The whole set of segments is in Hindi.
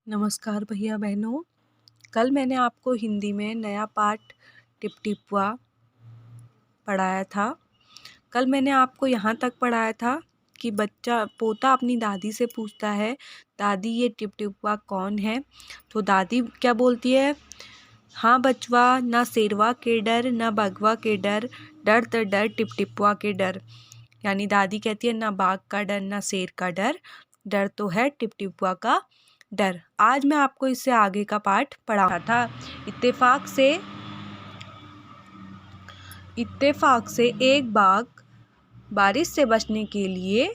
नमस्कार भैया बहनों। कल मैंने आपको हिंदी में नया पाठ टिप-टिपुआ पढ़ाया था। कल मैंने आपको यहाँ तक पढ़ाया था कि पोता अपनी दादी से पूछता है, दादी ये टिप-टिपुआ कौन है? तो दादी क्या बोलती है, हाँ बचवा, ना शेरवा के डर ना बगवा के डर, डर त डर टिप-टिपुआ के डर। यानी दादी कहती है ना बाघ का डर ना शेर का डर, डर तो है टिप-टिपुआ का डर। आज मैं आपको इससे आगे का पाठ पढ़ा था। इत्तेफाक से एक बाघ बारिश से बचने के लिए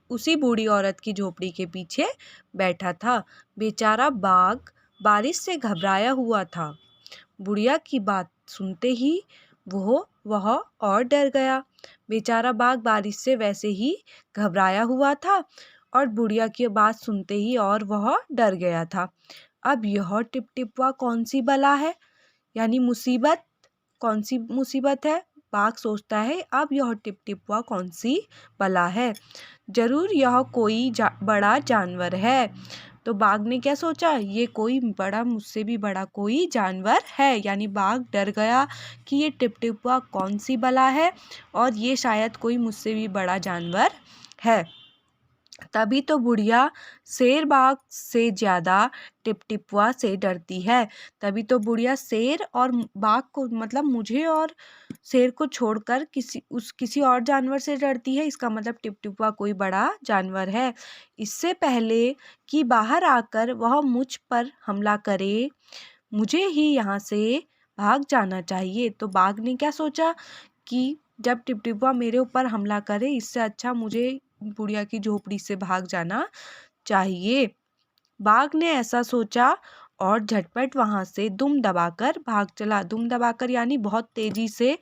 उसी बूढ़ी औरत की झोपड़ी के पीछे बैठा था। बेचारा बाघ बारिश से घबराया हुआ था। बुढ़िया की बात सुनते ही वह और डर गया। बेचारा बाघ बारिश से वैसे ही घबराया हुआ था और बुढ़िया की बात सुनते ही और वह डर गया था। अब यह टिप-टिपुआ कौन सी बला है, यानी मुसीबत, कौन सी मुसीबत है? बाघ सोचता है अब यह टिप-टिपुआ कौन सी बला है, जरूर यह कोई बड़ा जानवर है। तो बाघ ने क्या सोचा, ये कोई बड़ा, मुझसे भी बड़ा कोई जानवर है। यानी बाघ डर गया कि ये टिप-टिपुआ कौन सी बला है और ये शायद कोई मुझसे भी बड़ा जानवर है। तभी तो बुढ़िया शेर बाघ से ज़्यादा टिप-टिपुआ से डरती है। तभी तो बुढ़िया शेर और बाघ को, मतलब मुझे और शेर को छोड़कर किसी और जानवर से डरती है। इसका मतलब टिप-टिपुआ कोई बड़ा जानवर है। इससे पहले कि बाहर आकर वह मुझ पर हमला करे, मुझे ही यहाँ से भाग जाना चाहिए। तो बाघ ने क्या सोचा कि जब टिप-टिपुआ मेरे ऊपर हमला करे, इससे अच्छा मुझे बुढ़िया की झोपड़ी से भाग जाना चाहिए। बाघ ने ऐसा सोचा और झटपट वहां से दुम दबाकर भाग चला। दुम दबाकर यानी बहुत तेजी से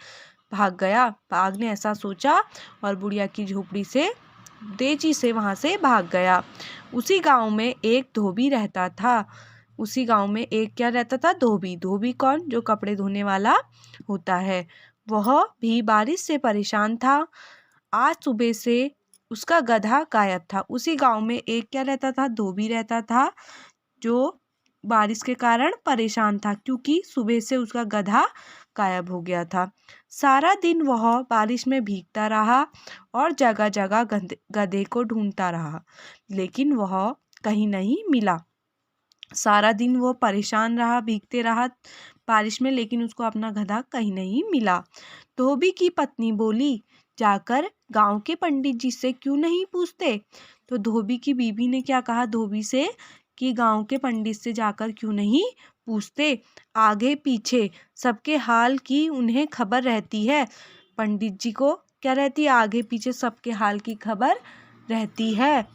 भाग गया। बाघ ने ऐसा सोचा और बुढ़िया की झोपड़ी से तेजी से वहां से भाग गया। उसी गांव में एक धोबी रहता था। उसी गांव में एक क्या रहता था? धोबी। धोबी कौन? जो कपड़े धोने वाला होता है। वह भी बारिश से परेशान था। आज सुबह से उसका गधा गायब था। उसी गांव में एक क्या रहता था? धोबी रहता था, जो बारिश के कारण परेशान था क्योंकि सुबह से उसका गधा गायब हो गया था। सारा दिन वह बारिश में भीगता रहा और जगह जगह गधे को ढूंढता रहा, लेकिन वह कहीं नहीं मिला। सारा दिन वो परेशान रहा, भीगते रहा बारिश में, लेकिन उसको अपना गधा कहीं नहीं मिला। धोबी की पत्नी बोली, जाकर गांव के पंडित जी से क्यों नहीं पूछते? तो धोबी की बीबी ने क्या कहा धोबी से कि गांव के पंडित से जाकर क्यों नहीं पूछते? आगे पीछे सबके हाल की उन्हें खबर रहती है। पंडित जी को क्या रहती है? आगे पीछे सबके हाल की खबर रहती है।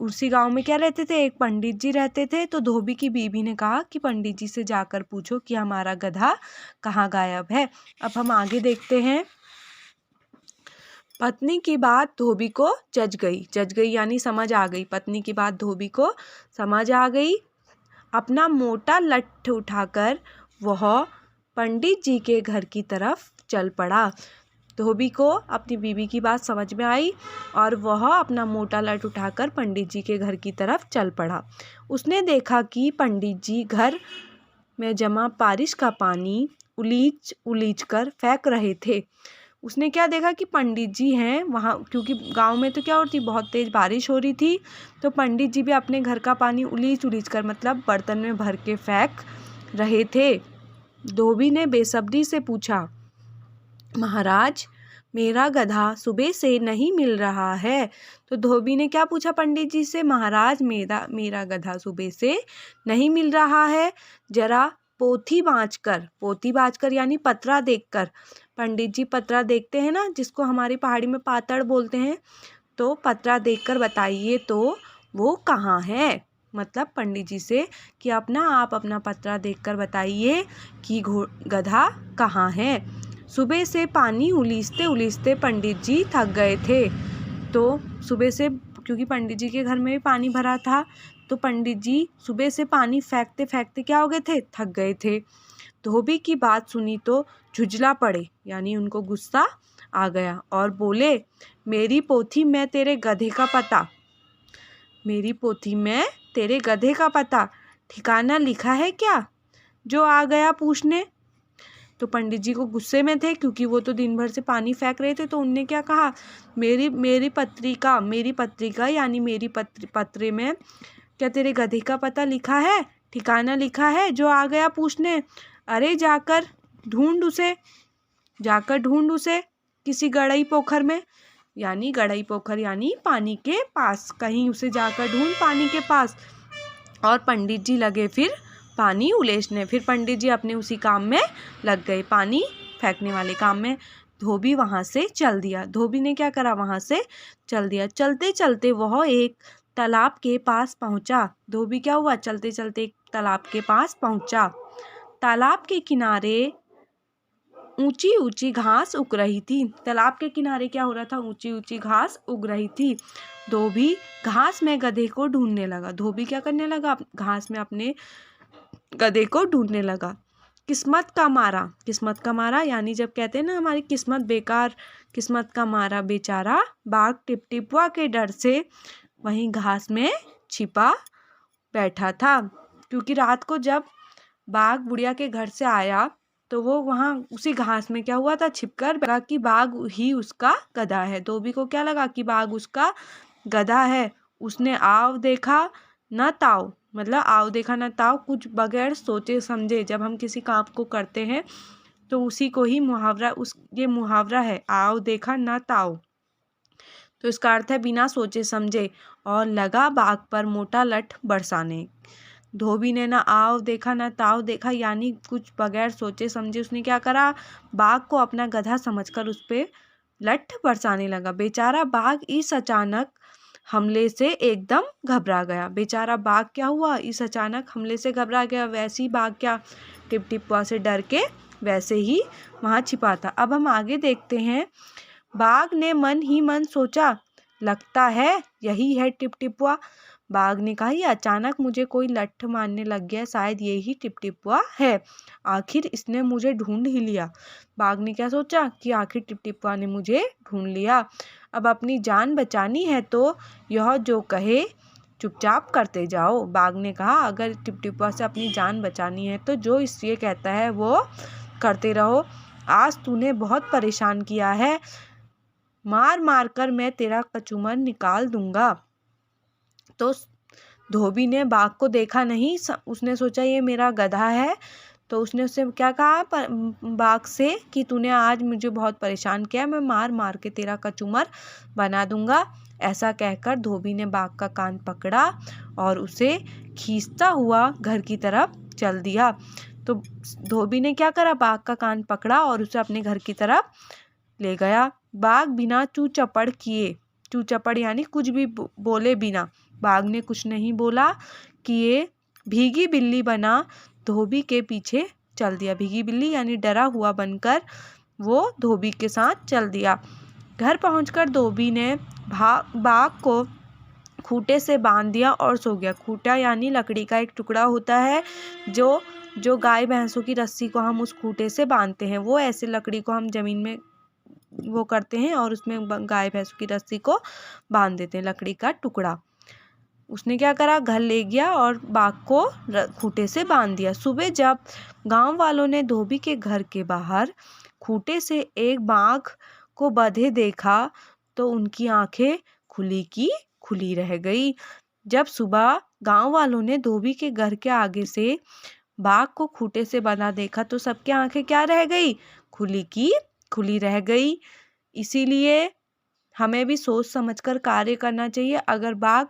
उसी गांव में क्या रहते थे? एक पंडित जी रहते थे। तो धोबी की बीबी ने कहा कि पंडित जी से जाकर पूछो कि हमारा गधा कहाँ गायब है। अब हम आगे देखते हैं। पत्नी की बात धोबी को जच गई यानी समझ आ गई। पत्नी की बात धोबी को समझ आ गई। अपना मोटा लट्ठ उठाकर वह पंडित जी के घर की तरफ चल पड़ा। धोबी को अपनी बीबी की बात समझ में आई और वह अपना मोटा लट्ठ उठाकर पंडित जी के घर की तरफ चल पड़ा। उसने देखा कि पंडित जी घर में जमा बारिश का पानी उलीच उलीच कर फेंक रहे थे। उसने क्या देखा कि पंडित जी हैं वहाँ, क्योंकि गांव में तो क्या होती, बहुत तेज बारिश हो रही थी। तो पंडित जी भी अपने घर का पानी उलीच उलीच कर, मतलब बर्तन में भर के फेंक रहे थे। धोबी ने बेसब्री से पूछा, महाराज, मेरा गधा सुबह से नहीं मिल रहा है। तो धोबी ने क्या पूछा पंडित जी से? महाराज, मेरा गधा सुबह से नहीं मिल रहा है, जरा पोथी बाँचकर यानी पतरा देखकर। पंडित जी पतरा देखते हैं ना, जिसको हमारी पहाड़ी में पातड़ बोलते हैं। तो पतरा देखकर बताइए तो वो कहाँ है। मतलब पंडित जी से कि आप अपना पतरा देखकर बताइए कि गधा कहाँ है। सुबह से पानी उलीचते उलीचते पंडित जी थक गए थे। तो सुबह से, क्योंकि पंडित जी के घर में भी पानी भरा था, तो पंडित जी सुबह से पानी फेंकते फेंकते क्या हो गए थे? थक गए थे। धोबी की बात सुनी तो झुंझला पड़े, यानी उनको गुस्सा आ गया और बोले, मेरी पोथी में तेरे गधे का पता। मेरी पोथी में तेरे गधे का पता ठिकाना लिखा है क्या, जो आ गया पूछने। तो पंडित जी को गुस्से में थे, क्योंकि वो तो दिन भर से पानी फेंक रहे थे। तो उनने क्या कहा, मेरी पत्रिका यानी मेरी पत्र में क्या तेरे गधे का पता लिखा है, ठिकाना लिखा है, जो आ गया पूछने। अरे जाकर ढूंढ उसे किसी गड़ई पोखर में, यानी गड़ई पोखर यानी पानी के पास, कहीं उसे जाकर ढूंढ पानी के पास। और पंडित जी लगे फिर पानी उलेचने। फिर पंडित जी अपने उसी काम में लग गए, पानी फेंकने वाले काम में। धोबी वहाँ से चल दिया। धोबी ने क्या करा, वहाँ से चल दिया। चलते चलते वह एक तालाब के पास पहुँचा। धोबी क्या हुआ, चलते चलते एक तालाब के पास पहुँचा। तालाब के किनारे ऊंची ऊंची घास उग रही थी। तालाब के किनारे क्या हो रहा था, ऊंची ऊंची घास उग रही थी। धोबी घास में गधे को ढूंढने लगा। धोबी क्या करने लगा, घास में अपने गधे को ढूंढने लगा। किस्मत का मारा यानी जब कहते हैं ना हमारी किस्मत बेकार, किस्मत का मारा बेचारा बाघ टिपटिपुआ के डर से वहीं घास में छिपा बैठा था। क्योंकि रात को जब बाघ बुढ़िया के घर से आया तो वो वहाँ उसी घास में क्या हुआ था, छिपकर लगा कि बाघ ही उसका गधा है। धोबी को क्या लगा कि बाघ उसका गधा है। उसने आव देखा न ताव, मतलब आव देखा न ताव, कुछ बगैर सोचे समझे। जब हम किसी काम को करते हैं तो उसी को ही ये मुहावरा है, आव देखा न ताव। तो इसका अर्थ है बिना सोचे समझे, और लगा बाघ पर मोटा लठ बरसाने। धोबी ने ना आव देखा ना ताव देखा, यानी कुछ बगैर सोचे समझे उसने क्या करा, बाघ को अपना गधा समझकर उस पे लठ बरसाने लगा। बेचारा बाघ इस अचानक हमले से एकदम घबरा गया। बेचारा बाघ क्या हुआ, इस अचानक हमले से घबरा गया। वैसे ही बाघ क्या टिपटिपुआ से डर के वैसे ही वहाँ छिपा था। अब हम आगे देखते हैं। बाघ ने मन ही मन सोचा, लगता है यही है टिपटिपुआ। बाघ ने कहा, ये अचानक मुझे कोई लठ मारने लग गया, शायद यही टिपटिपुआ है। आखिर इसने मुझे ढूंढ ही लिया। बाघ ने क्या सोचा कि आखिर टिपटिपुआ ने मुझे ढूंढ लिया। अब अपनी जान बचानी है तो यह जो कहे चुपचाप करते जाओ। बाघ ने कहा, अगर टिपटिपुआ से अपनी जान बचानी है तो जो ये कहता है वो करते रहो। आज तूने बहुत परेशान किया है, मार मार कर मैं तेरा कचूमर निकाल दूंगा। तो धोबी ने बाघ को देखा नहीं, उसने सोचा ये मेरा गधा है। तो उसने उससे क्या कहा बाघ से कि तूने आज मुझे बहुत परेशान किया, मैं मार मार के तेरा कचूमर बना दूंगा। ऐसा कहकर धोबी ने बाघ का कान पकड़ा और उसे खींचता हुआ घर की तरफ चल दिया। तो धोबी ने क्या करा, बाघ का कान पकड़ा और उसे अपने घर की तरफ ले गया। बाघ बिना चू चपड़ किए, चू चपड़ यानी कुछ भी बोले बिना, बाघ ने कुछ नहीं बोला कि ये भीगी बिल्ली बना धोबी के पीछे चल दिया। भीगी बिल्ली यानी डरा हुआ बनकर वो धोबी के साथ चल दिया। घर पहुंचकर धोबी ने बाघ को खूंटे से बांध दिया और सो गया। खूंटा यानी लकड़ी का एक टुकड़ा होता है जो गाय भैंसों की रस्सी को हम उस खूंटे से बांधते हैं। वो ऐसे लकड़ी को हम जमीन में वो करते हैं और उसमें गाय भैंसों की रस्सी को बांध देते हैं, लकड़ी का टुकड़ा। उसने क्या करा, घर ले गया और बाघ को खूंटे से बांध दिया। सुबह जब गांव वालों ने धोबी के घर के बाहर खूंटे से एक बाघ को बंधे देखा तो उनकी आंखें खुली की खुली रह गई। जब सुबह गांव वालों ने धोबी के घर के आगे से बाघ को खूंटे से बंधा देखा तो सबकी आंखें क्या रह गई, खुली की खुली रह गई। इसीलिए हमें भी सोच समझकर कार्य करना चाहिए। अगर बाघ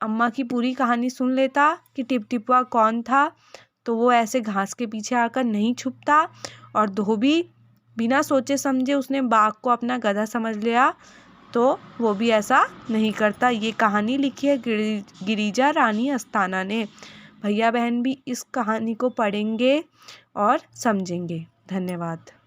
अम्मा की पूरी कहानी सुन लेता कि टिपटिपुआ कौन था तो वो ऐसे घास के पीछे आकर नहीं छुपता। और धोबी बिना सोचे समझे उसने बाघ को अपना गधा समझ लिया तो वो भी ऐसा नहीं करता। ये कहानी लिखी है गिरिजा रानी अस्थाना ने। भैया बहन भी इस कहानी को पढ़ेंगे और समझेंगे। धन्यवाद।